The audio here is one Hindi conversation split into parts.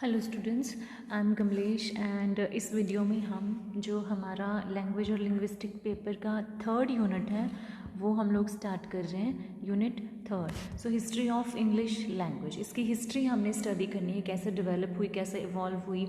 Hello students, I am Kamlesh and इस वीडियो में हम जो हमारा लैंग्वेज और लिंग्विस्टिक पेपर का थर्ड यूनिट है वो हम लोग स्टार्ट कर रहे हैं। Unit third, so history of English language. इसकी हिस्ट्री हमने स्टडी करनी है, कैसे डेवलप हुई, कैसे इवॉल्व हुई।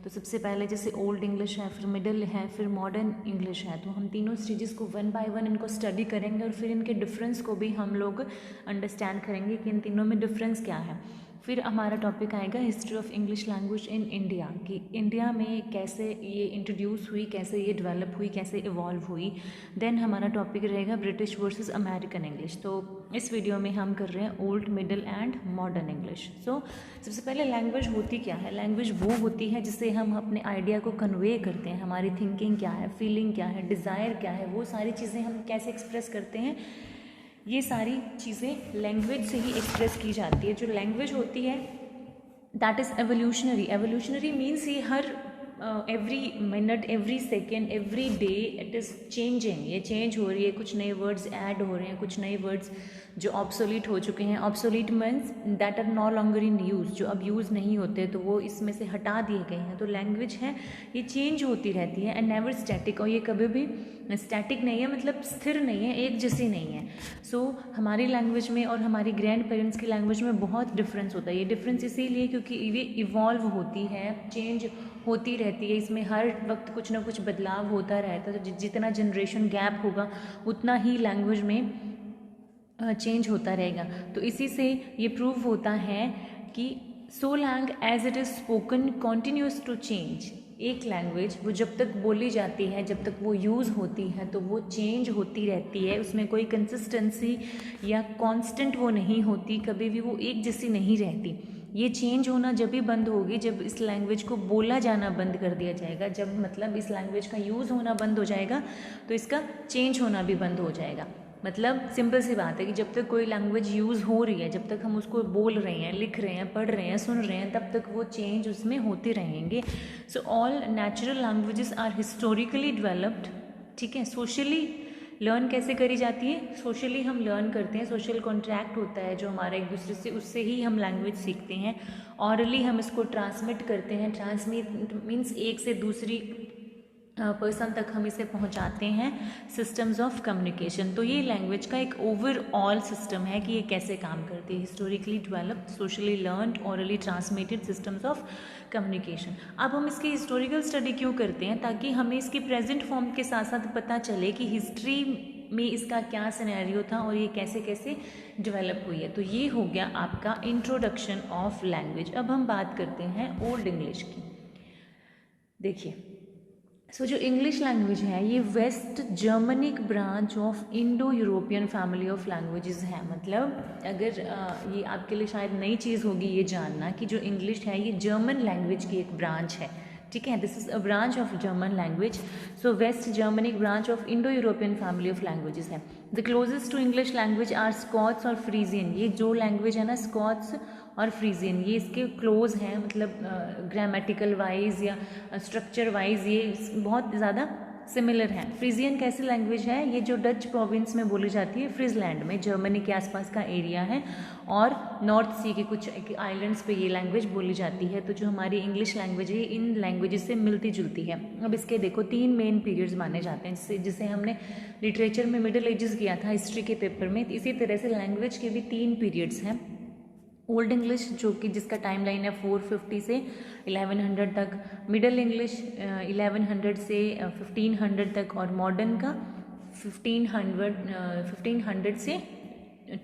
तो सबसे पहले जैसे ओल्ड इंग्लिश है, फिर मिडल है, फिर मॉडर्न इंग्लिश है। तो हम तीनों स्टेजेस को वन बाय वन इनको स्टडी करेंगे और फिर इनके डिफरेंस को भी हम लोग अंडरस्टैंड करेंगे कि इन तीनों में डिफरेंस क्या है। फिर हमारा टॉपिक आएगा history of English language in India, कि इंडिया में कैसे ये इंट्रोड्यूस हुई, कैसे ये डेवलप हुई, कैसे इवॉल्व हुई। देन हमारा टॉपिक रहेगा ब्रिटिश वर्सेस अमेरिकन इंग्लिश। तो इस वीडियो में हम कर रहे हैं old, middle and modern English. So सबसे पहले लैंग्वेज होती क्या है? लैंग्वेज वो होती है जिससे हम अपने आइडिया को कन्वे करते हैं। हमारी थिंकिंग क्या है, फीलिंग क्या है, डिज़ायर क्या है, वो सारी चीज़ें हम कैसे एक्सप्रेस करते हैं, ये सारी चीज़ें लैंग्वेज से ही एक्सप्रेस की जाती है। जो लैंग्वेज होती है that is evolutionary. Evolutionary means ये हर every minute, every second, every day it is changing. ये चेंज हो रही है, कुछ नए वर्ड्स ऐड हो रहे हैं, कुछ नए वर्ड्स जो ऑब्सोलीट हो चुके हैं। Obsolete means that are no longer in use, जो अब यूज़ नहीं होते तो वो इसमें से हटा दिए गए हैं। तो लैंग्वेज है ये चेंज होती रहती है एंड नेवर स्टैटिक, और ये कभी भी स्टैटिक नहीं है, मतलब स्थिर नहीं है, एक जैसी नहीं है। सो हमारी लैंग्वेज में और हमारी ग्रैंड पेरेंट्स की लैंग्वेज में बहुत डिफरेंस होता है। ये डिफरेंस इसीलिए क्योंकि ये इवॉल्व होती है, चेंज होती रहती है, इसमें हर वक्त कुछ ना कुछ बदलाव होता रहता है। तो जितना जनरेशन गैप होगा उतना ही लैंग्वेज में चेंज होता रहेगा। तो इसी से ये प्रूव होता है कि so long as it is spoken continues to change. एक लैंग्वेज वो जब तक बोली जाती है, जब तक वो यूज़ होती है, तो वो चेंज होती रहती है। उसमें कोई कंसिस्टेंसी या कांस्टेंट वो नहीं होती, कभी भी वो एक जैसी नहीं रहती। ये चेंज होना जब भी बंद होगी जब इस लैंग्वेज को बोला जाना बंद कर दिया जाएगा। जब मतलब इस लैंग्वेज का यूज़ होना बंद हो जाएगा तो इसका चेंज होना भी बंद हो जाएगा। मतलब सिंपल सी बात है कि जब तक कोई लैंग्वेज यूज़ हो रही है, जब तक हम उसको बोल रहे हैं, लिख रहे हैं, पढ़ रहे हैं, सुन रहे हैं, तब तक वो चेंज उसमें होते रहेंगे। So all natural languages are historically developed. ठीक है, सोशली लर्न कैसे करी जाती है? सोशली हम लर्न करते हैं, सोशल कॉन्ट्रैक्ट होता है जो हमारा एक दूसरे से, उससे ही हम लैंग्वेज सीखते हैं। ऑरली हम इसको ट्रांसमिट करते हैं। ट्रांसमिट मीन्स एक से दूसरी पर्सन तक हम इसे पहुंचाते हैं। सिस्टम्स ऑफ कम्युनिकेशन, तो ये लैंग्वेज का एक ओवरऑल सिस्टम है कि ये कैसे काम करती है। Historically developed, socially learned, hourly transmitted systems of communication. अब हम इसकी हिस्टोरिकल स्टडी क्यों करते हैं? ताकि हमें इसकी प्रेजेंट फॉर्म के साथ साथ पता चले कि हिस्ट्री में इसका क्या सिनेरियो था और ये कैसे कैसे डेवलप हुई है। तो ये हो गया आपका इंट्रोडक्शन ऑफ लैंग्वेज। अब हम बात करते हैं ओल्ड इंग्लिश की। देखिए, सो जो इंग्लिश लैंग्वेज है ये west Germanic branch of Indo European family of languages है। मतलब अगर ये आपके लिए शायद नई चीज़ होगी ये जानना कि जो इंग्लिश है ये जर्मन लैंग्वेज की एक ब्रांच है। ठीक है, this is a branch of German language. So west Germanic branch of Indo European family of languages है। The closest to English language are Scots और फ्रीजियन। ये जो लैंग्वेज है ना, स्कॉट्स और फ्रीजियन, ये इसके क्लोज हैं, मतलब ग्रामेटिकल वाइज या स्ट्रक्चर वाइज ये बहुत ज़्यादा सिमिलर हैं। फ्रीजियन कैसी लैंग्वेज है? ये जो डच प्रोविंस में बोली जाती है, फ्रीजलैंड में, जर्मनी के आसपास का एरिया है, और नॉर्थ सी के कुछ आइलैंड्स पे ये लैंग्वेज बोली जाती है। तो जो हमारी इंग्लिश लैंग्वेज है इन लैंग्वेजेस से मिलती जुलती है। अब इसके देखो 3 मेन पीरियड्स माने जाते हैं, जिसे हमने लिटरेचर में मिडिल एजेस किया था हिस्ट्री के पेपर में। इसी तरह से लैंग्वेज के भी 3 पीरियड्स हैं। ओल्ड इंग्लिश जो कि जिसका टाइम लाइन है 450 से 1100 तक, मिडल इंग्लिश 1100 से 1500 तक, और मॉडर्न का 1500 से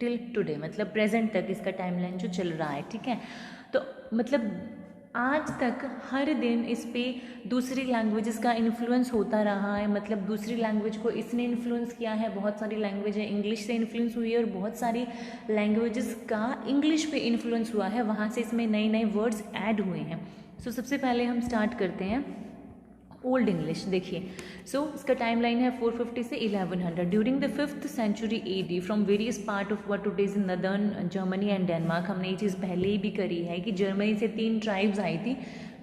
टिल टुडे, मतलब प्रेजेंट तक इसका टाइम लाइन जो चल रहा है। ठीक है, तो मतलब आज तक हर दिन इस पे दूसरी लैंग्वेजेस का इन्फ्लुएंस होता रहा है। मतलब दूसरी लैंग्वेज को इसने इन्फ्लुएंस किया है। बहुत सारी लैंग्वेज है इंग्लिश से इन्फ्लुएंस हुई है, और बहुत सारी लैंग्वेजेस का इंग्लिश पे इन्फ्लुएंस हुआ है, वहाँ से इसमें नए नए वर्ड्स ऐड हुए हैं। सो सबसे पहले हम स्टार्ट करते हैं ओल्ड इंग्लिश। देखिए, सो इसका टाइम लाइन है 450 से 1100। During the 5th century AD from various part of what today is northern Germany and Denmark. हमने ये चीज़ पहले ही भी करी है कि जर्मनी से 3 ट्राइब्स आई थी,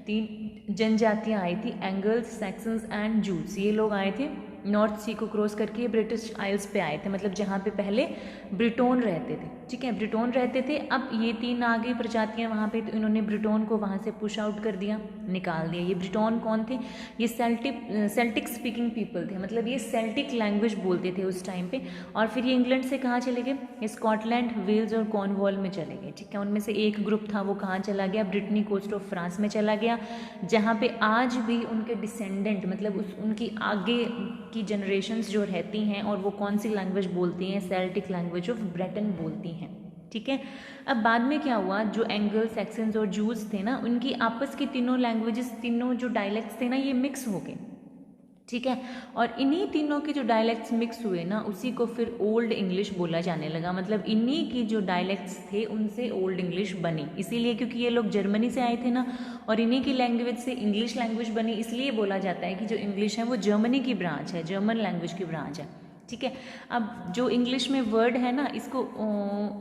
3 जनजातियाँ आई थी, एंगल्स, सैक्सन्स एंड जूट्स। ये लोग आए थे नॉर्थ सी को क्रॉस करके ये ब्रिटिश आइल्स पे आए थे, मतलब जहाँ पे पहले ब्रिटोन रहते थे, ठीक है, ब्रिटोन रहते थे। अब ये 3 आ गई प्रजातियाँ वहाँ पे, तो इन्होंने ब्रिटोन को वहाँ से पुश आउट कर दिया, निकाल दिया। ये ब्रिटोन कौन थे? ये सेल्टिक स्पीकिंग पीपल थे, मतलब ये सेल्टिक लैंग्वेज बोलते थे उस टाइम पे। और फिर ये इंग्लैंड से कहाँ चले गए? स्कॉटलैंड, वेल्स और कॉर्नवॉल में चले गए, ठीक है। उनमें से एक ग्रुप था वो कहाँ चला गया? ब्रिटनी कोस्ट ऑफ फ्रांस में चला गया, जहाँ पे आज भी उनके डिसेंडेंट, मतलब उनकी आगे की जनरेशन्स जो रहती हैं और वो कौन सी लैंग्वेज बोलती हैं? सेल्टिक लैंग्वेज ऑफ ब्रिटेन बोलती हैं, ठीक है। अब बाद में क्या हुआ, जो एंगल, सैक्सन्स और जूज थे ना, उनकी आपस की तीनों लैंग्वेजेस, तीनों जो डायलेक्ट्स थे ना, ये मिक्स हो गए, ठीक है। और इन्हीं तीनों के जो डायलेक्ट्स मिक्स हुए ना, उसी को फिर ओल्ड इंग्लिश बोला जाने लगा। मतलब इन्हीं की जो डायलेक्ट्स थे उनसे ओल्ड इंग्लिश बनी, इसीलिए क्योंकि ये लोग जर्मनी से आए थे ना, और इन्हीं की लैंग्वेज से इंग्लिश लैंग्वेज बनी, इसलिए बोला जाता है कि जो इंग्लिश है वो जर्मनी की ब्रांच है, जर्मन लैंग्वेज की ब्रांच है, ठीक है। अब जो इंग्लिश में वर्ड है ना, इसको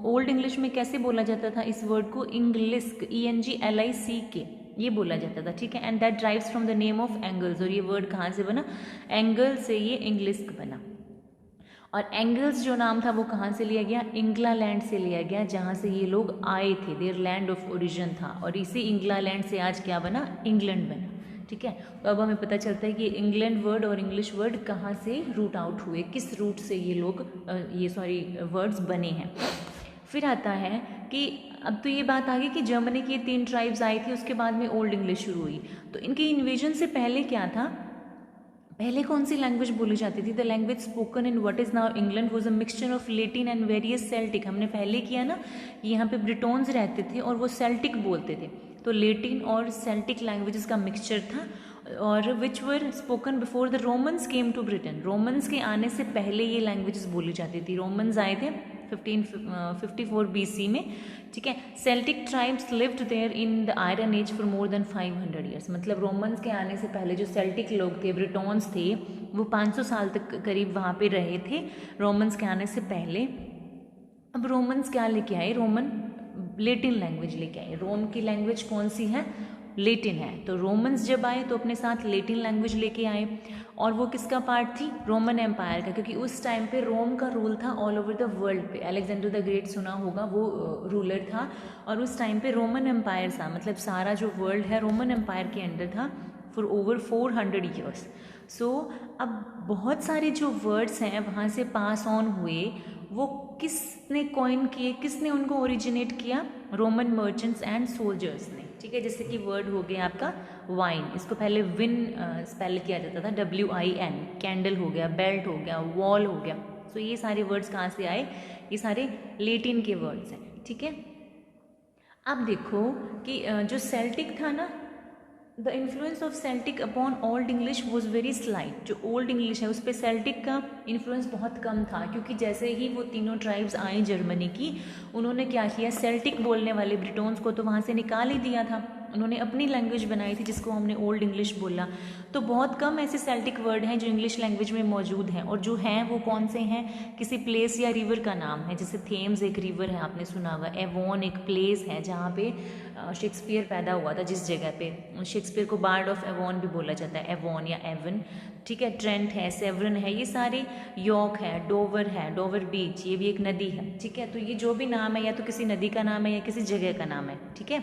ओल्ड इंग्लिश में कैसे बोला जाता था? इस वर्ड को इंग्लिस्क, ENGLISK ये बोला जाता था, ठीक है। And that drives from the name of angles, और ये वर्ड कहाँ से बना? एंगल से ये इंग्लिस्क बना। और एंगल्स जो नाम था वो कहाँ से लिया गया? इंग्लैंड से लिया गया, जहाँ से ये लोग आए थे, देयर लैंड ऑफ ओरिजिन था। और इसी इंग्लैंड से आज क्या बना? इंग्लैंड बना, ठीक है। तो अब हमें पता चलता है कि इंग्लैंड वर्ड और इंग्लिश वर्ड कहाँ से रूट आउट हुए, किस रूट से ये लोग वर्ड्स बने हैं। फिर आता है कि अब तो ये बात आ गई कि जर्मनी की 3 ट्राइब्स आई थी, उसके बाद में ओल्ड इंग्लिश शुरू हुई। तो इनके इन्वेजन से पहले क्या था? पहले कौन सी लैंग्वेज बोली जाती थी? The language spoken in what is now England was a mixture of Latin and various Celtic. हमने पहले किया ना, यहाँ पे ब्रिटोन्स रहते थे और वो सेल्टिक बोलते थे, तो लेटिन और सेल्टिक लैंग्वेजेस का मिक्सचर था, और which were spoken before the Romans came to Britain. Romans के आने से पहले ये लैंग्वेजेस बोली जाती थी। रोमन्स आए थे 1554 BC में, ठीक है। Celtic tribes lived there in the iron age for more than 500 years. मतलब रोमन्स के आने से पहले जो सेल्टिक लोग थे, ब्रिटोन्स थे, वो 500 साल तक करीब वहाँ पे रहे थे, रोमन्स के आने से पहले। अब रोमन्स क्या लेके आए? रोमन लेटिन लैंग्वेज लेके आए। रोम की लैंग्वेज कौन सी है? लेटिन है। तो रोमन्स जब आए तो अपने साथ लेटिन लैंग्वेज लेके आए, और वो किसका पार्ट थी? रोमन एम्पायर का, क्योंकि उस टाइम पे रोम का रूल था ऑल ओवर द वर्ल्ड पे। अलेक्जेंडर द ग्रेट सुना होगा, वो रूलर था, और उस टाइम पे रोमन एम्पायर था, मतलब सारा जो वर्ल्ड है रोमन एम्पायर के अंडर था फॉर ओवर 400 ईयर्स। सो अब बहुत सारे जो वर्ड्स हैं वहाँ से पास ऑन हुए, वो किसने कॉइन किए, किसने उनको ओरिजिनेट किया? रोमन मर्चेंट्स एंड सोल्जर्स ने, ठीक है। जैसे कि वर्ड हो गया आपका वाइन, इसको पहले विन स्पेल किया जाता था, WIN। कैंडल हो गया, बेल्ट हो गया, वॉल हो गया। सो ये सारे वर्ड्स कहाँ से आए? ये सारे लेटिन के वर्ड्स हैं, ठीक है। अब देखो कि जो सेल्टिक था ना, the influence of Celtic upon old English was very slight. जो ओल्ड इंग्लिश है उस पर सेल्टिक का इन्फ्लुएंस बहुत कम था, क्योंकि जैसे ही वो तीनों ट्राइब्स आई जर्मनी की, उन्होंने क्या किया? सेल्टिक बोलने वाले ब्रिटोन्स को तो वहाँ से निकाल ही दिया था, उन्होंने अपनी लैंग्वेज बनाई थी जिसको हमने ओल्ड इंग्लिश बोला। तो बहुत कम ऐसे सेल्टिक वर्ड हैं जो इंग्लिश लैंग्वेज में मौजूद हैं, और जो हैं वो कौन से हैं? किसी प्लेस या रिवर का नाम है, जैसे थेम्स एक रिवर है, आपने सुना होगा। एवॉन एक प्लेस है जहाँ पे शेक्सपियर पैदा हुआ था, जिस जगह पे शेक्सपियर को बार्ड ऑफ एवॉन भी बोला जाता है, एवॉन या एवन, ठीक है। ट्रेंट है, सेवरन है, ये सारे, यॉर्क है, डोवर है, डोवर बीच, ये भी एक नदी है, ठीक है। तो ये जो भी नाम है या तो किसी नदी का नाम है या किसी जगह का नाम है, ठीक है।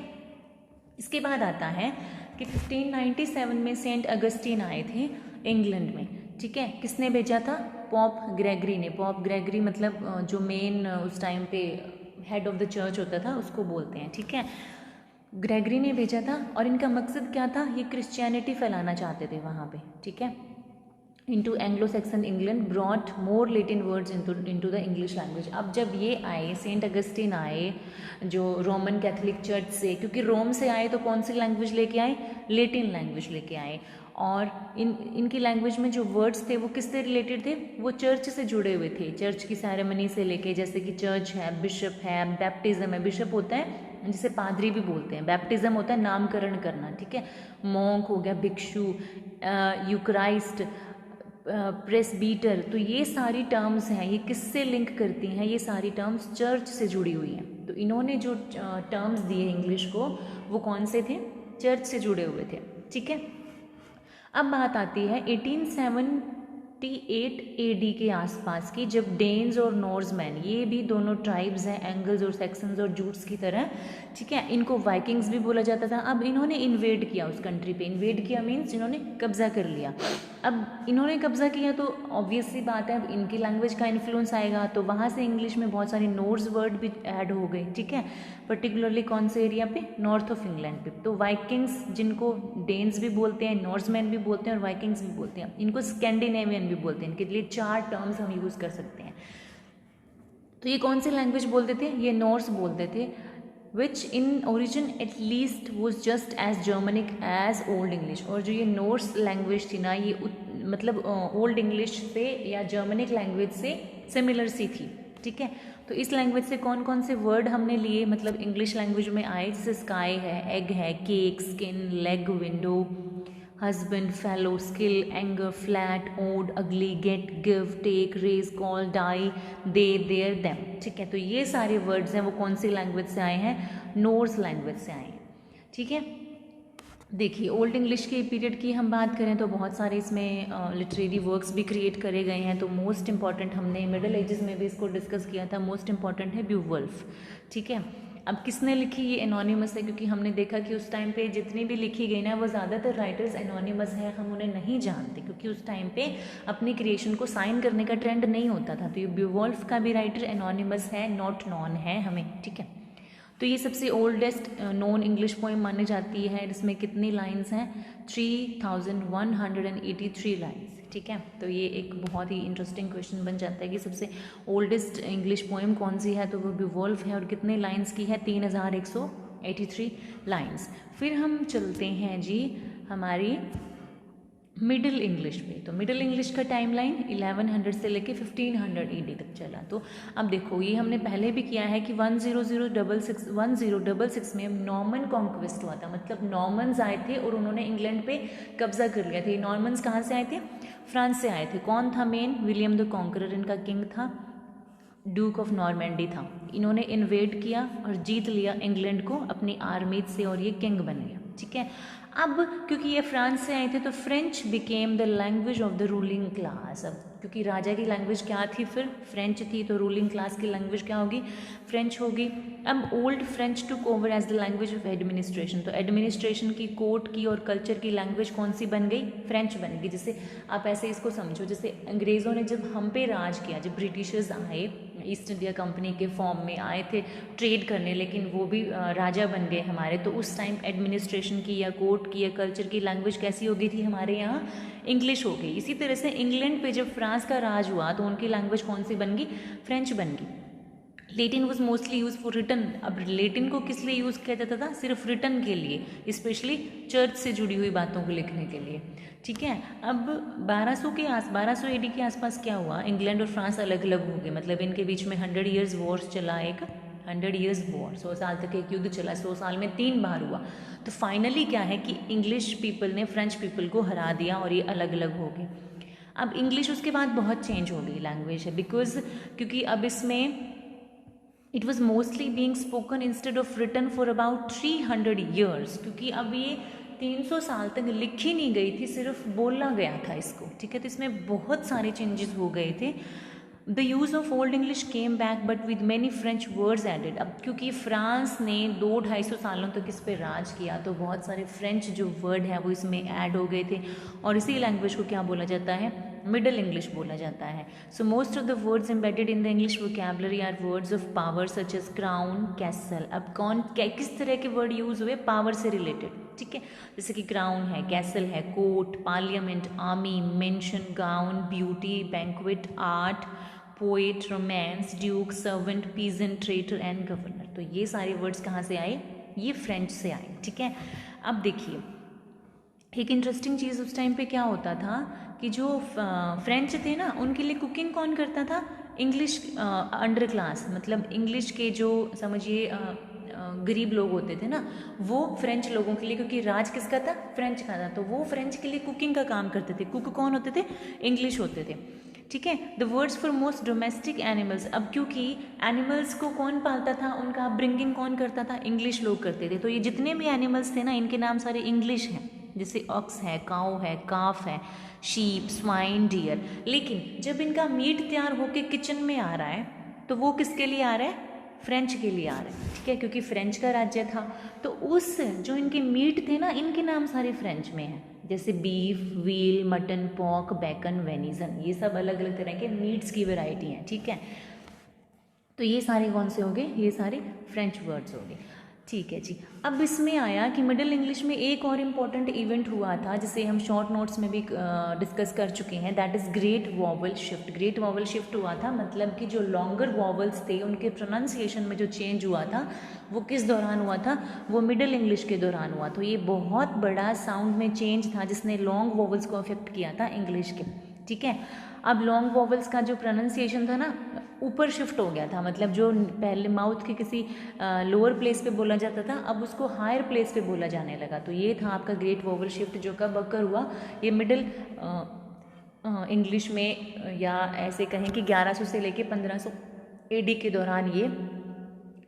इसके बाद आता है कि 1597 में सेंट अगस्टीन आए थे इंग्लैंड में, ठीक है। किसने भेजा था? पॉप ग्रेगरी ने। पॉप ग्रेगरी मतलब जो मेन उस टाइम पे हेड ऑफ द चर्च होता था, उसको बोलते हैं, ठीक है। ग्रेगरी ने भेजा था, और इनका मकसद क्या था? ये क्रिश्चियनिटी फैलाना चाहते थे वहाँ पे, ठीक है। Into Anglo section England brought more Latin words into the English language. अब जब ये आए, सेंट अगस्टिन आए जो रोमन कैथोलिक चर्च से, क्योंकि रोम से आए तो कौन सी लैंग्वेज लेके आए? लेटिन लैंग्वेज लेके आए। और इनकी लैंग्वेज में जो वर्ड्स थे वो किससे रिलेटेड थे? वो चर्च से जुड़े हुए थे, चर्च की सेरेमनी से लेके, जैसे कि चर्च है, बिशप है, बैप्टिज्म है। बिशप होता है जिसे पादरी भी बोलते हैं, बैप्टिज्म होता है नामकरण करना, ठीक है। मॉन्क हो गया भिक्षु, यूक्राइस्ट, प्रेसबीटर। तो ये सारी टर्म्स हैं, ये किससे लिंक करती हैं? ये सारी टर्म्स चर्च से जुड़ी हुई हैं। तो इन्होंने जो टर्म्स दिए इंग्लिश को, वो कौन से थे? चर्च से जुड़े हुए थे, ठीक है। अब बात आती है 1870 258 AD के आसपास की, जब डेन्स और नॉर्समैन, ये भी दोनों ट्राइब्स हैं एंगल्स और सेक्सन्स और जूट्स की तरह, ठीक है, इनको वाइकिंग्स भी बोला जाता था। अब इन्होंने इन्वेड किया उस कंट्री पे, इन्वेड किया मीन्स इन्होंने कब्जा कर लिया। अब इन्होंने कब्जा किया तो ऑब्वियस सी बात है अब इनकी लैंग्वेज का इन्फ्लुएंस आएगा, तो वहाँ से इंग्लिश में बहुत सारे नोर्स वर्ड भी ऐड हो गए, ठीक है, पर्टिकुलरली कौन से एरिया पे, नॉर्थ ऑफ इंग्लैंड पे। तो वाइकिंग्स, जिनको डेन्स भी बोलते हैं, नॉर्समैन भी बोलते हैं और वाइकिंग्स भी बोलते हैं, इनको स्कैंडिनेवियन भी बोलते हैं, इनके लिए 4 टर्म्स हम यूज़ कर सकते हैं। तो ये कौन सी लैंग्वेज बोलते थे, ये नॉर्स बोलते थे, which in origin at least was just as Germanic as old English. और जो ये नॉर्स लैंग्वेज थी ना, ये मतलब ओल्ड इंग्लिश से या जर्मनिक लैंग्वेज से सिमिलर सी थी, ठीक है। तो इस लैंग्वेज से कौन कौन से वर्ड हमने लिए, मतलब इंग्लिश लैंग्वेज में आए, जैसे स्काई है, एग है, cake, skin, leg, window, husband, fellow, skill, anger, flat, odd, ugly, get, give, take, raise, call, die, they, their, them, ठीक है। तो ये सारे वर्ड्स हैं वो कौन सी लैंग्वेज से आए हैं, नॉर्स लैंग्वेज से आए हैं, ठीक है। देखिए ओल्ड इंग्लिश के पीरियड की हम बात करें तो बहुत सारे इसमें लिटरेरी वर्क्स भी क्रिएट करे गए हैं। तो मोस्ट इंपॉर्टेंट, हमने मिडिल एजेस में भी इसको डिस्कस किया था, मोस्ट इंपॉर्टेंट है ब्यूवुल्फ, ठीक है। अब किसने लिखी, ये एनोनिमस है, क्योंकि हमने देखा कि उस टाइम पे जितनी भी लिखी गई ना वो ज़्यादातर राइटर्स एनोनिमस हैं, हम उन्हें नहीं जानते क्योंकि उस टाइम पे अपनी क्रिएशन को साइन करने का ट्रेंड नहीं होता था। तो ये ब्यूवुल्फ का भी राइटर एनोनिमस है, नॉट नॉन है हमें, ठीक है। तो ये सबसे ओल्डेस्ट नॉन इंग्लिश पोएम मानी जाती है। इसमें कितनी लाइंस हैं, 3183 लाइंस, ठीक है। तो ये एक बहुत ही इंटरेस्टिंग क्वेश्चन बन जाता है कि सबसे ओल्डेस्ट इंग्लिश पोएम कौन सी है, तो वो ब्यूवुल्फ है और कितने लाइंस की है, 3183 लाइंस। फिर हम चलते हैं जी हमारी मिडिल इंग्लिश पे। तो मिडिल इंग्लिश का टाइमलाइन 1100 से लेके 1500 AD तक चला। तो अब देखो ये हमने पहले भी किया है कि 1066 में नॉर्मन कॉन्क्वेस्ट हुआ था, मतलब नॉर्मन्स आए थे और उन्होंने इंग्लैंड पे कब्जा कर लिया था। ये नॉर्मन्स कहाँ से आए थे, फ्रांस से आए थे। कौन था मेन, विलियम द कॉन्करर इनका किंग था, ड्यूक ऑफ नॉर्मैंडी था। इन्होंने इन्वेड किया और जीत लिया इंग्लैंड को अपनी आर्मीज से और ये किंग बन गया, ठीक है। अब क्योंकि ये फ्रांस से आए थे तो French became the language of the ruling class. अब क्योंकि राजा की लैंग्वेज क्या थी, फिर फ्रेंच थी, तो रूलिंग क्लास की लैंग्वेज क्या होगी, फ्रेंच होगी। अब old French took over as the language of administration. तो एडमिनिस्ट्रेशन की, कोर्ट की और कल्चर की लैंग्वेज कौन सी बन गई, फ्रेंच बन गई। जैसे आप ऐसे इसको समझो, जैसे अंग्रेज़ों ने जब हम पे राज किया, जब ब्रिटिशर्स आए, ईस्ट इंडिया कंपनी के फॉर्म में आए थे ट्रेड करने, लेकिन वो भी राजा बन गए हमारे, तो उस टाइम एडमिनिस्ट्रेशन की या कोर्ट की या कल्चर की लैंग्वेज कैसी हो गई थी, हमारे यहाँ इंग्लिश हो गई। इसी तरह से इंग्लैंड पे जब फ्रांस का राज हुआ तो उनकी लैंग्वेज कौन सी बन गई, फ्रेंच बन गई। Latin was mostly use for return. अब लेटिन को किस लिए यूज़ किया जाता था, सिर्फ रिटर्न के लिए, स्पेशली चर्च से जुड़ी हुई बातों को लिखने के लिए, ठीक है। अब 1200 AD के आसपास क्या हुआ, इंग्लैंड और फ्रांस अलग अलग हो गए, मतलब इनके बीच में 100 ईयर्स वॉर्स चला, एक 100 ईयर्स वॉर, 100 साल तक एक युद्ध चला, 100 साल में 3 बार हुआ। तो फाइनली क्या है कि इंग्लिश पीपल ने फ्रेंच पीपल को हरा दिया और ये अलग अलग हो गए। अब इंग्लिश उसके बाद बहुत चेंज हो गई लैंग्वेज है, बिकॉज क्योंकि अब इसमें it was mostly being spoken instead of written for about 300 years, क्योंकि अब ये 300 साल तक लिखी नहीं गई थी, सिर्फ बोला गया था इसको, ठीक है। तो इसमें बहुत सारे चेंजेस हो गए थे। The use of old English came back but with many French words added. अब क्योंकि फ्रांस ने 200-250 सालों तक इस पर राज किया, तो बहुत सारे फ्रेंच जो वर्ड हैं वो इसमें ऐड हो गए थे, और इसी लैंग्वेज को क्या बोला जाता है, मिडल इंग्लिश बोला जाता है। So most of the words embedded in the English vocabulary are words of power such as crown, castle. अब किस तरह के वर्ड यूज़ हुए, पावर से रिलेटेड, ठीक है। जैसे कि क्राउन है, कैसल है, court, parliament, army, mansion, gown, beauty, banquet, art, poet, romance, duke, servant, peasant, traitor and governor. तो ये सारे वर्ड्स कहाँ से आए, ये फ्रेंच से आए, ठीक है। अब देखिए एक इंटरेस्टिंग चीज़ उस टाइम पे क्या होता था कि जो फ्रेंच थे ना, उनके लिए कुकिंग कौन करता था, इंग्लिश अंडर क्लास, मतलब इंग्लिश के जो समझिए गरीब लोग होते थे ना, वो फ्रेंच लोगों के लिए, क्योंकि राज किसका था, फ्रेंच का था, तो वो फ्रेंच के लिए कुकिंग का काम करते थे। कुक कौन होते थे, इंग्लिश होते थे, ठीक है। The words for most domestic animals. अब क्योंकि एनिमल्स को कौन पालता था, उनका ब्रिंगिंग कौन करता था, इंग्लिश लोग करते थे। तो ये जितने भी एनिमल्स थे ना, इनके नाम सारे इंग्लिश हैं, जैसे ऑक्स है, काऊ है, काफ है, शीप, स्वाइन, डियर। लेकिन जब इनका मीट तैयार होके किचन में आ रहा है तो वो किसके लिए आ रहा है? फ्रेंच के लिए आ रहा है, ठीक है, क्योंकि फ्रेंच का राज्य था। तो उस जो इनके मीट थे ना, इनके नाम सारे फ्रेंच में हैं, जैसे beef, veal, mutton, pork, bacon, venison, ये सब अलग अलग तरह के मीट्स की वैरायटी हैं, ठीक है। तो ये सारे कौन से हो गए? ये सारे फ्रेंच वर्ड्स हो गए, ठीक है जी। अब इसमें आया कि मिडिल इंग्लिश में एक और इम्पॉर्टेंट इवेंट हुआ था जिसे हम शॉर्ट नोट्स में भी डिस्कस कर चुके हैं, that is great vowel shift. Great vowel shift हुआ था, मतलब कि जो लॉन्गर वॉवल्स थे उनके प्रोनाउंसिएशन में जो चेंज हुआ था वो किस दौरान हुआ था? वो मिडिल इंग्लिश के दौरान हुआ। तो ये बहुत बड़ा साउंड में चेंज था जिसने लॉन्ग वॉवल्स को अफेक्ट किया था इंग्लिश के, ठीक है। अब लॉन्ग वॉवल्स का जो प्रोनाउंसिएशन था ना, ऊपर शिफ्ट हो गया था, मतलब जो पहले माउथ के किसी लोअर प्लेस पे बोला जाता था, अब उसको हायर प्लेस पे बोला जाने लगा। तो ये था आपका ग्रेट वॉवल शिफ्ट, जो कब अकर हुआ? ये मिडिल इंग्लिश में, या ऐसे कहें कि 1100 से लेके 1500 AD के दौरान ये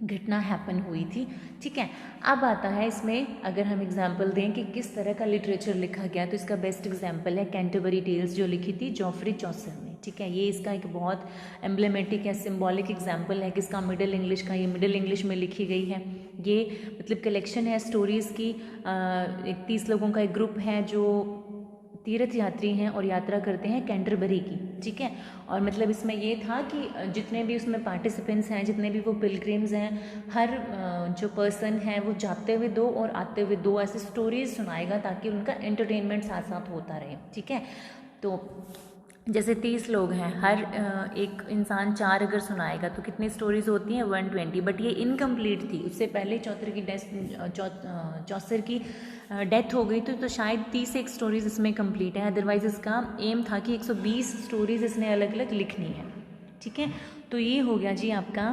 घटना हैपन हुई थी, ठीक है। अब आता है इसमें, अगर हम एग्जाम्पल दें कि किस तरह का लिटरेचर लिखा गया, तो इसका बेस्ट एग्जाम्पल है कैंटरबरी टेल्स, जो लिखी थी जॉफ्री चौसर ने, ठीक है। ये इसका एक बहुत एम्ब्लेमेटिक या सिम्बॉलिक एग्जाम्पल है किसका? मिडिल इंग्लिश का। ये मिडिल इंग्लिश में लिखी गई है। ये मतलब कलेक्शन है स्टोरीज़ की। 30 लोगों का एक ग्रुप है जो तीर्थ यात्री हैं और यात्रा करते हैं कैंटरबरी की, ठीक है। और मतलब इसमें ये था कि जितने भी उसमें पार्टिसिपेंट्स हैं, जितने भी वो पिलग्रिम्स हैं, हर जो पर्सन है वो जाते हुए 2 और आते हुए 2 ऐसे स्टोरीज सुनाएगा ताकि उनका एंटरटेनमेंट साथ साथ होता रहे, ठीक है। तो जैसे 30 लोग हैं, हर एक इंसान 4 अगर सुनाएगा तो कितनी स्टोरीज होती हैं? 120। बट ये इनकम्प्लीट थी, उससे पहले चौसर की डेथ हो गई, तो शायद 30 एक स्टोरीज इसमें कंप्लीट है। अदरवाइज इसका एम था कि 120 स्टोरीज इसने अलग अलग लिखनी है, ठीक है। तो ये हो गया जी आपका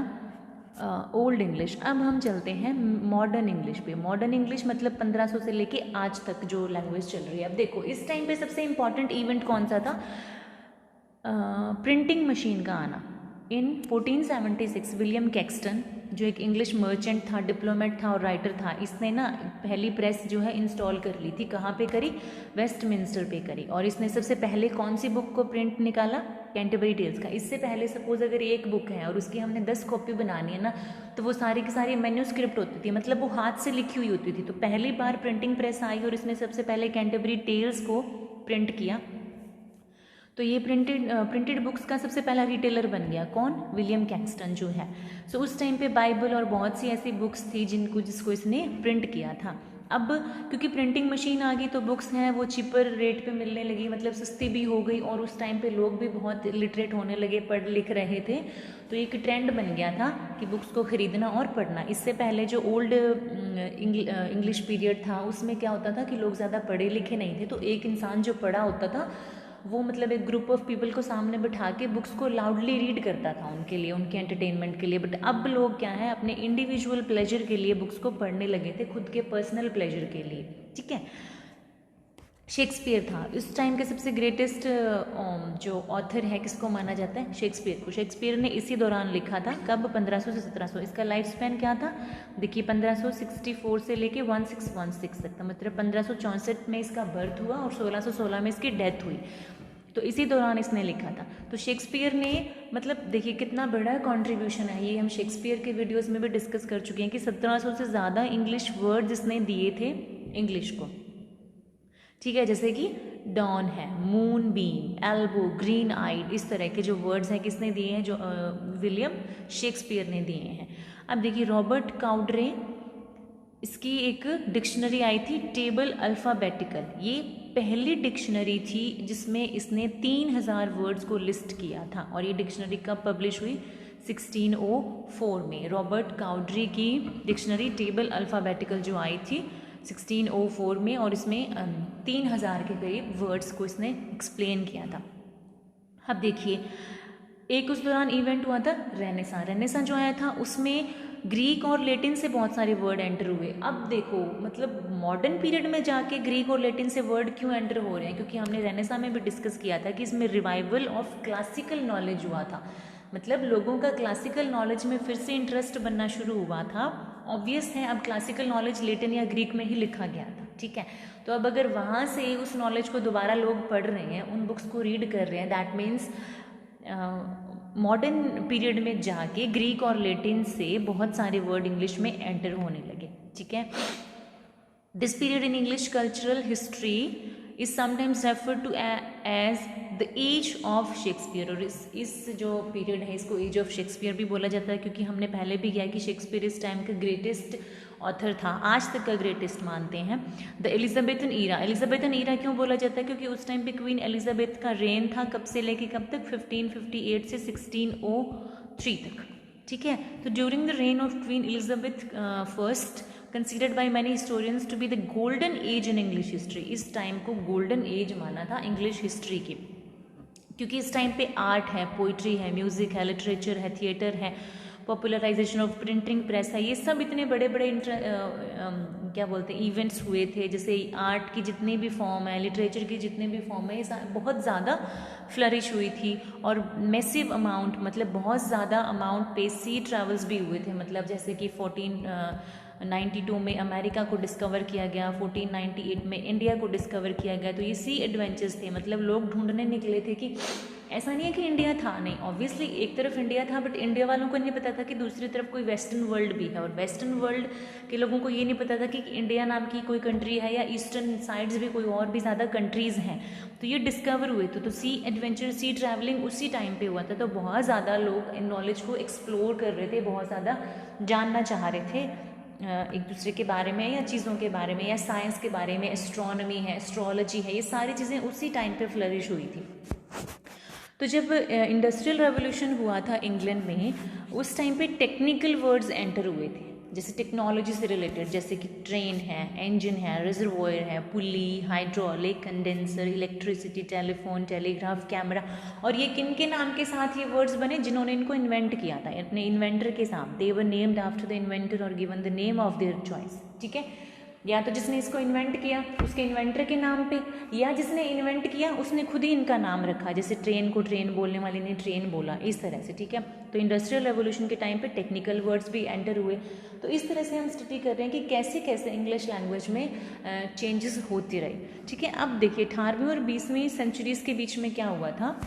ओल्ड इंग्लिश। अब हम चलते हैं मॉडर्न इंग्लिश पे। मॉडर्न इंग्लिश मतलब 1500 से लेके आज तक जो लैंग्वेज चल रही है। अब देखो इस टाइम पे सबसे इम्पॉर्टेंट इवेंट कौन सा था? प्रिंटिंग मशीन का आना। इन 1476 विलियम कैक्सटन, जो एक इंग्लिश मर्चेंट था, डिप्लोमेट था और राइटर था, इसने ना पहली प्रेस जो है इंस्टॉल कर ली थी। कहाँ पे करी? वेस्टमिंस्टर पे करी। और इसने सबसे पहले कौन सी बुक को प्रिंट निकाला? कैंटरबरी टेल्स का। इससे पहले सपोज अगर एक बुक है और उसकी हमने 10 कॉपी बनानी है ना, तो वो सारी की सारी मैन्यूस्क्रिप्ट होती थी, मतलब वो हाथ से लिखी हुई होती थी। तो पहली बार प्रिंटिंग प्रेस आई और इसने सबसे पहले कैंटरबरी टेल्स को प्रिंट किया। तो ये प्रिंटेड बुक्स का सबसे पहला रिटेलर बन गया कौन? विलियम कैक्सटन जो है। सो उस टाइम पे बाइबल और बहुत सी ऐसी बुक्स थी जिसको इसने प्रिंट किया था। अब क्योंकि प्रिंटिंग मशीन आ गई तो बुक्स हैं वो चीपर रेट पे मिलने लगी, मतलब सस्ती भी हो गई, और उस टाइम पे लोग भी बहुत लिटरेट होने लगे, पढ़ लिख रहे थे। तो एक ट्रेंड बन गया था कि बुक्स को खरीदना और पढ़ना। इससे पहले जो ओल्ड इंग्लिश पीरियड था उसमें क्या होता था कि लोग ज़्यादा पढ़े लिखे नहीं थे, तो एक इंसान जो पढ़ा होता था वो मतलब एक ग्रुप ऑफ पीपल को सामने बिठा के बुक्स को लाउडली रीड करता था उनके लिए, उनके एंटरटेनमेंट के लिए। बट अब लोग क्या है, अपने इंडिविजुअल प्लेजर के लिए बुक्स को पढ़ने लगे थे, खुद के पर्सनल प्लेजर के लिए, ठीक है। शेक्सपियर था इस टाइम के सबसे ग्रेटेस्ट जो ऑथर है, किसको माना जाता है? शेक्सपियर को। शेक्सपियर ने इसी दौरान लिखा था, कब? 1500 से 1700। इसका लाइफ स्पैन क्या था? देखिए 1564 से लेके 1616 तक था, मतलब 1564 में इसका बर्थ हुआ और 1616 में इसकी डेथ हुई। तो इसी दौरान इसने लिखा था। तो शेक्सपियर ने मतलब देखिए कितना बड़ा कॉन्ट्रीब्यूशन है, ये हम शेक्सपियर के वीडियोज़ में भी डिस्कस कर चुके हैं कि 1700 से ज़्यादा इंग्लिश वर्ड्स इसने दिए थे इंग्लिश को, ठीक है। जैसे कि डॉन है, मून बीम, एल्बो, ग्रीन आइड, इस तरह के जो वर्ड्स हैं किसने दिए हैं? जो विलियम शेक्सपियर ने दिए हैं। अब देखिए रॉबर्ट काउड्रे, इसकी एक डिक्शनरी आई थी टेबल अल्फ़ाबेटिकल। ये पहली डिक्शनरी थी जिसमें इसने 3000 वर्ड्स को लिस्ट किया था, और ये डिक्शनरी कब पब्लिश हुई? 1604 में। रॉबर्ट काउड्री की डिक्शनरी टेबल अल्फ़ाबेटिकल जो आई थी 1604 में, और इसमें 3000 के करीब वर्ड्स को इसने एक्सप्लेन किया था। अब देखिए एक उस दौरान इवेंट हुआ था रेनेसां। रेनेसां जो आया था उसमें ग्रीक और लेटिन से बहुत सारे वर्ड एंटर हुए। अब देखो मतलब मॉडर्न पीरियड में जाके ग्रीक और लेटिन से वर्ड क्यों एंटर हो रहे हैं? क्योंकि हमने रेनेसां में भी डिस्कस किया था कि इसमें रिवाइवल ऑफ क्लासिकल नॉलेज हुआ था, मतलब लोगों का क्लासिकल नॉलेज में फिर से इंटरेस्ट बनना शुरू हुआ था। ऑब्वियस है अब क्लासिकल नॉलेज लेटिन या ग्रीक में ही लिखा गया था, ठीक है। तो अब अगर वहाँ से उस नॉलेज को दोबारा लोग पढ़ रहे हैं, उन बुक्स को रीड कर रहे हैं, दैट मीन्स मॉडर्न पीरियड में जाके ग्रीक और लैटिन से बहुत सारे वर्ड इंग्लिश में एंटर होने लगे, ठीक है। This period in English cultural history is sometimes refer to as the age of Shakespeare, और इस जो पीरियड है इसको एज ऑफ शेक्सपियर भी बोला जाता है, क्योंकि हमने पहले भी किया कि शेक्सपियर इस टाइम का ग्रेटेस्ट ऑथर था, आज तक का ग्रेटेस्ट मानते हैं। The Elizabethan era, Elizabethan era क्यों बोला जाता है? क्योंकि उस टाइम पे क्वीन एलिजाबेथ का रेन था, कब से लेके कब तक? 1558 से 1603 तक, ठीक है। तो during the reign of queen Elizabeth first considered by many historians to be the golden age in English history, इस टाइम को गोल्डन एज माना था इंग्लिश हिस्ट्री की, क्योंकि इस टाइम पे आर्ट है, पोइट्री है, म्यूजिक है, लिटरेचर है, थिएटर है, पॉपुलराइजेशन ऑफ प्रिंटिंग प्रेस है, ये सब इतने बड़े बड़े क्या बोलते हैं इवेंट्स हुए थे। जैसे आर्ट की जितनी भी फॉर्म है, लिटरेचर की जितने भी फॉर्म है, ये बहुत ज़्यादा फ्लरिश हुई थी, और मैसिव अमाउंट मतलब बहुत ज़्यादा अमाउंट पे सी ट्रैवल्स भी हुए थे। मतलब जैसे कि 1492 में अमेरिका को डिस्कवर किया गया, 1498 में इंडिया को डिस्कवर किया गया। तो ये सी एडवेंचर्स थे, मतलब लोग ढूंढने निकले थे कि ऐसा नहीं है कि इंडिया था नहीं, ऑब्वियसली एक तरफ इंडिया था, बट इंडिया वालों को नहीं पता था कि दूसरी तरफ कोई वेस्टर्न वर्ल्ड भी है, और वेस्टर्न वर्ल्ड के लोगों को ये नहीं पता था कि इंडिया नाम की कोई कंट्री है, या ईस्टर्न साइड्स भी कोई और भी ज़्यादा कंट्रीज़ हैं। तो ये डिस्कवर हुए थे। तो सी एडवेंचर, सी ट्रैवलिंग उसी टाइम पे हुआ था। तो बहुत ज़्यादा लोग इन नॉलेज को एक्सप्लोर कर रहे थे, बहुत ज़्यादा जानना चाह रहे थे एक दूसरे के बारे में, या चीज़ों के बारे में, या साइंस के बारे में। एस्ट्रोनॉमी है, एस्ट्रोलॉजी है, ये सारी चीज़ें उसी टाइम पे फ्लरिश हुई थी। तो जब इंडस्ट्रियल रेवोल्यूशन हुआ था इंग्लैंड में, उस टाइम पे टेक्निकल वर्ड्स एंटर हुए थे, जैसे टेक्नोलॉजी से रिलेटेड, जैसे कि ट्रेन है, इंजन है, रिजर्वोयर है, pulley, hydraulic, condenser, electricity, telephone, telegraph, camera. और ये किन के नाम के साथ ये वर्ड्स बने? जिन्होंने इनको इन्वेंट किया था, अपने इन्वेंटर के साथ। They were named after the inventor और given the name of their choice, ठीक है। या तो जिसने इसको इन्वेंट किया उसके इन्वेंटर के नाम पे, या जिसने इन्वेंट किया उसने खुद ही इनका नाम रखा, जैसे ट्रेन को ट्रेन बोलने वाले ने ट्रेन बोला, इस तरह से, ठीक है। तो इंडस्ट्रियल रेवोल्यूशन के टाइम पे टेक्निकल वर्ड्स भी एंटर हुए। तो इस तरह से हम स्टडी कर रहे हैं कि कैसे कैसे इंग्लिश लैंग्वेज में चेंजेस होती रही, ठीक है। अब देखिए 18वीं और 20वीं सेंचुरीज के बीच में क्या हुआ था।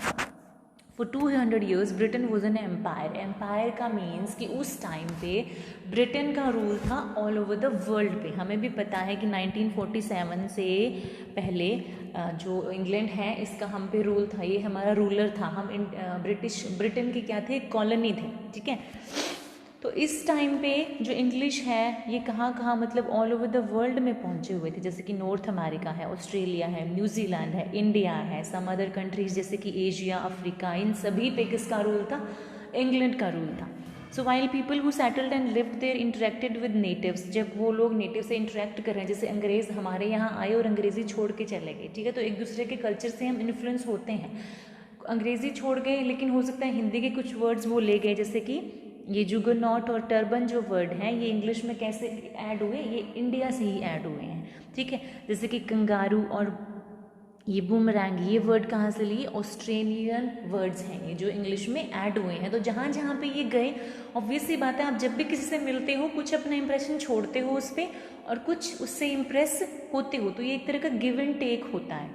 For 200 years Britain was an empire. Empire का मीन्स कि उस टाइम पे ब्रिटेन का रूल था ऑल ओवर द वर्ल्ड पे। हमें भी पता है कि 1947 से पहले जो इंग्लैंड है इसका हम पे रूल था, ये हमारा रूलर था। हम ब्रिटेन के क्या थे? कॉलोनी थे, ठीक है। तो इस टाइम पे जो इंग्लिश है ये कहाँ कहाँ मतलब ऑल ओवर द वर्ल्ड में पहुँचे हुए थे, जैसे कि नॉर्थ अमेरिका है, ऑस्ट्रेलिया है, न्यूजीलैंड है, इंडिया है, सम अदर कंट्रीज जैसे कि एशिया, अफ्रीका, इन सभी पे किसका रूल था? इंग्लैंड का रूल था। So while people who settled and lived there interacted with natives, जब वो लोग नेटिव से इंटरेक्ट कर रहे हैं, जैसे अंग्रेज़ हमारे यहाँ आए और अंग्रेज़ी छोड़ के चले गए, ठीक है। तो एक दूसरे के कल्चर से हम इन्फ्लुएंस होते हैं। अंग्रेज़ी छोड़ गए लेकिन हो सकता है हिंदी के कुछ वर्ड्स वो ले गए, जैसे कि ये जुगरनॉट और टर्बन जो वर्ड हैं ये इंग्लिश में कैसे ऐड हुए? ये इंडिया से ही ऐड हुए हैं, ठीक है। जैसे कि कंगारू और ये बूमरैंग, ये वर्ड कहाँ से लिए? ऑस्ट्रेलियन वर्ड्स हैं ये जो इंग्लिश में ऐड हुए हैं। तो जहाँ जहाँ पे ये गए, ऑब्वियस सी बात है, आप जब भी किसी से मिलते हो कुछ अपना इंप्रेशन छोड़ते हो उस पर और कुछ उससे इम्प्रेस होते हो, तो ये एक तरह का गिव एंड टेक होता है,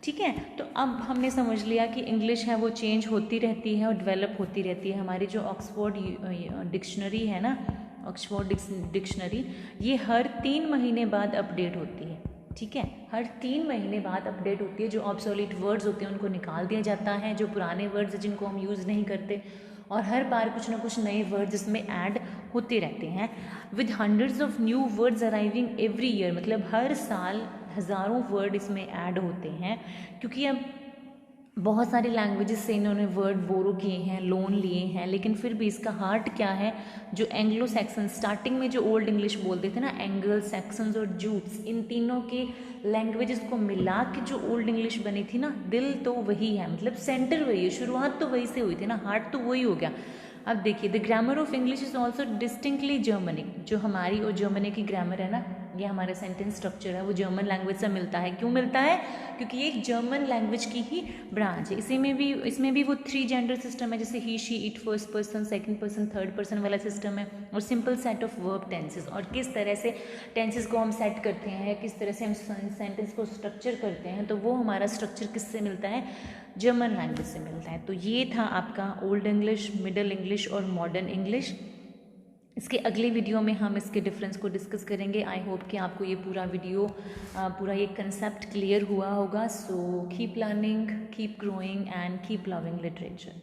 ठीक है। तो अब हमने समझ लिया कि इंग्लिश है वो चेंज होती रहती है और डेवलप होती रहती है। हमारी जो ऑक्सफोर्ड डिक्शनरी है ना, ऑक्सफोर्ड डिक्शनरी, ये हर 3 महीने बाद अपडेट होती है, ठीक है। हर 3 महीने बाद अपडेट होती है। जो ऑब्सोलीट वर्ड्स होते हैं उनको निकाल दिया जाता है, जो पुराने वर्ड्स जिनको हम यूज़ नहीं करते, और हर बार कुछ ना कुछ नए वर्ड्स इसमें ऐड होते रहते हैं। With hundreds of new words arriving every year, मतलब हर साल हज़ारों वर्ड इसमें ऐड होते हैं, क्योंकि अब बहुत सारी लैंग्वेजेस से इन्होंने वर्ड बोरो किए हैं, लोन लिए हैं। लेकिन फिर भी इसका हार्ट क्या है? जो एंग्लो सैक्सन, स्टार्टिंग में जो ओल्ड इंग्लिश बोलते थे ना, एंगल सैक्सन्स और जूट्स, इन तीनों के लैंग्वेजेस को मिला के जो ओल्ड इंग्लिश बनी थी ना, दिल तो वही है, मतलब सेंटर वही है, शुरुआत तो वही से हुई थी ना, हार्ट तो वही हो गया। अब देखिए the grammar of English is also distinctly Germanic, जो हमारी और जर्मनी की ग्रामर है ना ये हमारा सेंटेंस स्ट्रक्चर है वो जर्मन लैंग्वेज से मिलता है। क्यों मिलता है? क्योंकि ये एक जर्मन लैंग्वेज की ही ब्रांच है। इसमें भी वो 3 जेंडर सिस्टम है, जैसे he she it, first person, second person, third person वाला सिस्टम है, और simple set of verb tenses. और किस तरह से टेंसेस को हम सेट करते हैं, किस तरह से हम सेंटेंस को स्ट्रक्चर करते हैं, तो वो हमारा स्ट्रक्चर किससे मिलता है? जर्मन लैंग्वेज से मिलता है। तो ये था आपका ओल्ड इंग्लिश, मिडल इंग्लिश और मॉडर्न इंग्लिश। इसके अगले वीडियो में हम इसके डिफरेंस को डिस्कस करेंगे। आई होप कि आपको ये पूरा ये कंसेप्ट क्लियर हुआ होगा। So keep learning, keep growing and keep loving literature.